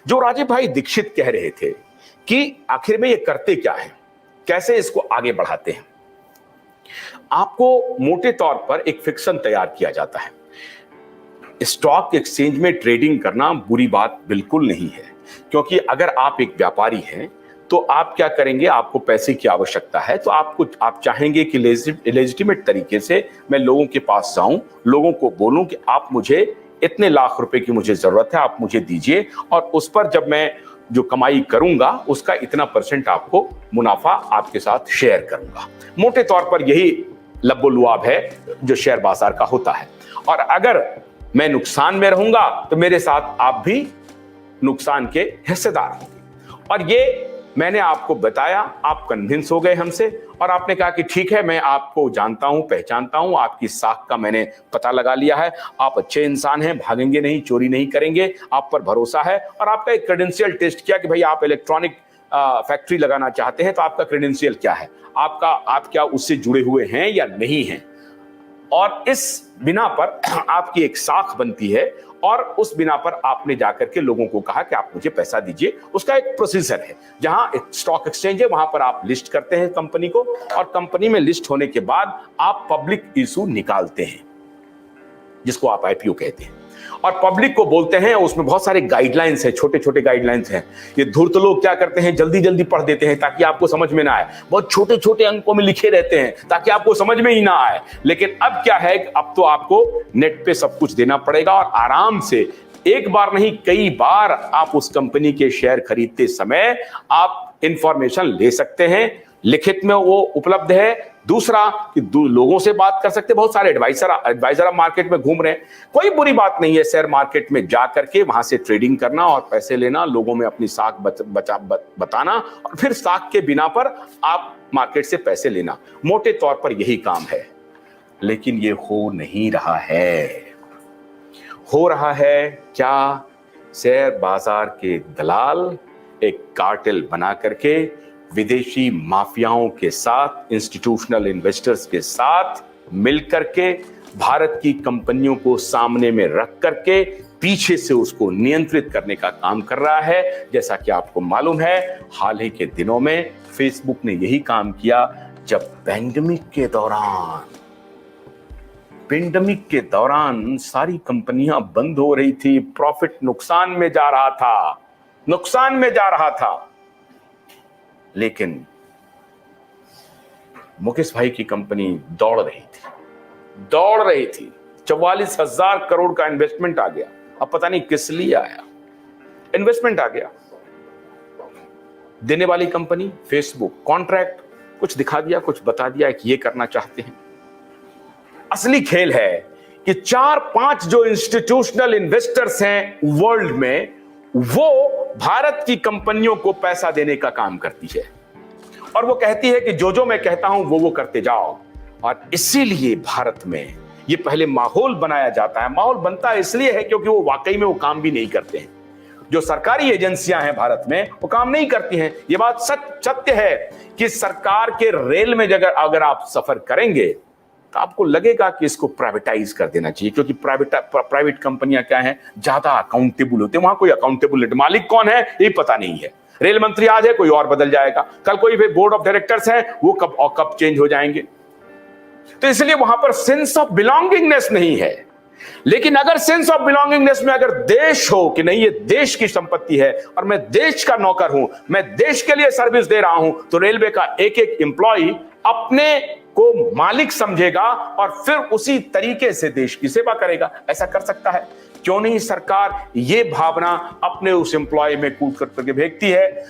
जो राजीव भाई दीक्षित कह रहे थे कि आखिर में ये करते क्या है, कैसे इसको आगे बढ़ाते हैं। आपको मोटे तौर पर एक फिक्शन तैयार किया जाता है। स्टॉक एक्सचेंज में ट्रेडिंग करना बुरी बात बिल्कुल नहीं है, क्योंकि अगर आप एक व्यापारी हैं तो आप क्या करेंगे, आपको पैसे की आवश्यकता है तो आप चाहेंगे कि लेजिटिमेट तरीके से मैं लोगों के पास जाऊं, लोगों को बोलूं कि आप मुझे इतने लाख रुपए की मुझे जरूरत है, आप मुझे दीजिए, और उस पर जब मैं जो कमाई करूंगा उसका इतना % आपको मुनाफा आपके साथ शेयर करूंगा। मोटे तौर पर यही लब्बो लुआब है जो शेयर बाजार का होता है। और अगर मैं नुकसान में रहूंगा तो मेरे साथ आप भी नुकसान के हिस्सेदार होंगे। और ये मैंने आपको बताया, आप कन्विंस हो गए हमसे और आपने कहा कि ठीक है, मैं आपको जानता हूं, पहचानता हूं, आपकी साख का मैंने पता लगा लिया है, आप अच्छे इंसान हैं, भागेंगे नहीं, चोरी नहीं करेंगे, आप पर भरोसा है। और आपका एक क्रेडेंशियल टेस्ट किया कि भाई आप इलेक्ट्रॉनिक फैक्ट्री लगाना चाहते हैं तो आपका क्रेडेंशियल क्या है, आप क्या उससे जुड़े हुए हैं या नहीं हैं। और इस बिना पर आपकी एक साख बनती है और उस बिना पर आपने जाकर के लोगों को कहा कि आप मुझे पैसा दीजिए। उसका एक प्रोसीजर है, जहां स्टॉक एक्सचेंज है वहां पर आप लिस्ट करते हैं कंपनी को, और कंपनी में लिस्ट होने के बाद आप पब्लिक इशू निकालते हैं जिसको आप आईपीओ कहते हैं, और पब्लिक को बोलते हैं। उसमें बहुत सारे गाइडलाइंस हैं, छोटे छोटे गाइडलाइंस हैं। ये धूर्त लोग क्या करते हैं, जल्दी जल्दी पढ़ देते हैं ताकि आपको समझ में ना आए, बहुत छोटे छोटे अंकों में लिखे रहते हैं ताकि आपको समझ में ही ना आए। लेकिन अब क्या है, अब तो आपको नेट पे सब कुछ देना पड़ेगा और आराम से एक बार नहीं कई बार आप उस कंपनी के शेयर खरीदते समय आप इंफॉर्मेशन ले सकते हैं, लिखित में वो उपलब्ध है। दूसरा कि लोगों से बात कर सकते हैं, बहुत सारे एडवाइजर मार्केट में घूम रहे हैं। कोई बुरी बात नहीं है शेयर मार्केट में जा करके वहां से ट्रेडिंग करना और पैसे लेना, लोगों में अपनी साख बताना और फिर साख के बिना पर आप मार्केट से पैसे लेना। मोटे तौर पर यही काम है, लेकिन ये हो नहीं रहा है। हो रहा है क्या, शेयर बाजार के दलाल एक कार्टेल बना करके विदेशी माफियाओं के साथ, इंस्टीट्यूशनल इन्वेस्टर्स के साथ मिलकर के भारत की कंपनियों को सामने में रख करके पीछे से उसको नियंत्रित करने का काम कर रहा है। जैसा कि आपको मालूम है, हाल ही के दिनों में फेसबुक ने यही काम किया जब पेंडेमिक के दौरान सारी कंपनियां बंद हो रही थी, प्रॉफिट नुकसान में जा रहा था। लेकिन मुकेश भाई की कंपनी दौड़ रही थी। 44,000 करोड़ का इन्वेस्टमेंट आ गया। अब पता नहीं किस लिए आया, इन्वेस्टमेंट आ गया। देने वाली कंपनी फेसबुक, कॉन्ट्रैक्ट कुछ दिखा दिया, कुछ बता दिया कि ये करना चाहते हैं। असली खेल है कि 4-5 जो इंस्टीट्यूशनल इन्वेस्टर्स हैं वर्ल्ड में, वो भारत की कंपनियों को पैसा देने का काम करती है और वो कहती है कि जो मैं कहता हूं वो करते जाओ। और इसीलिए भारत में ये पहले माहौल बनाया जाता है। माहौल बनता इसलिए है क्योंकि वो वाकई में वो काम भी नहीं करते हैं। जो सरकारी एजेंसियां हैं भारत में वो काम नहीं करती हैं। ये बात सत्य है कि सरकार के रेल में अगर आप सफर करेंगे तो आपको लगेगा कि इसको प्राइवेटाइज कर देना चाहिए, क्योंकि प्राइवेट कंपनियां क्या हैं, ज्यादा अकाउंटेबल होते हैं। वहां कोई अकाउंटेबल नहीं, मालिक कौन है ये पता नहीं है। रेल मंत्री आज है, कोई और बदल जाएगा, कल कोई बोर्ड ऑफ डायरेक्टर्स है, वो कब चेंज हो जाएंगे। तो इसलिए वहां पर सेंस ऑफ बिलोंगिंगनेस नहीं है। लेकिन अगर सेंस ऑफ बिलोंगिंगनेस में अगर देश हो कि नहीं, ये देश की संपत्ति है और मैं देश का नौकर हूं, मैं देश के लिए सर्विस दे रहा हूं, तो रेलवे का एक एक एम्प्लॉय अपने को मालिक समझेगा और फिर उसी तरीके से देश की सेवा करेगा। ऐसा कर सकता है, क्यों नहीं सरकार ये भावना अपने उस एम्प्लॉय में कूट करके भेजती है।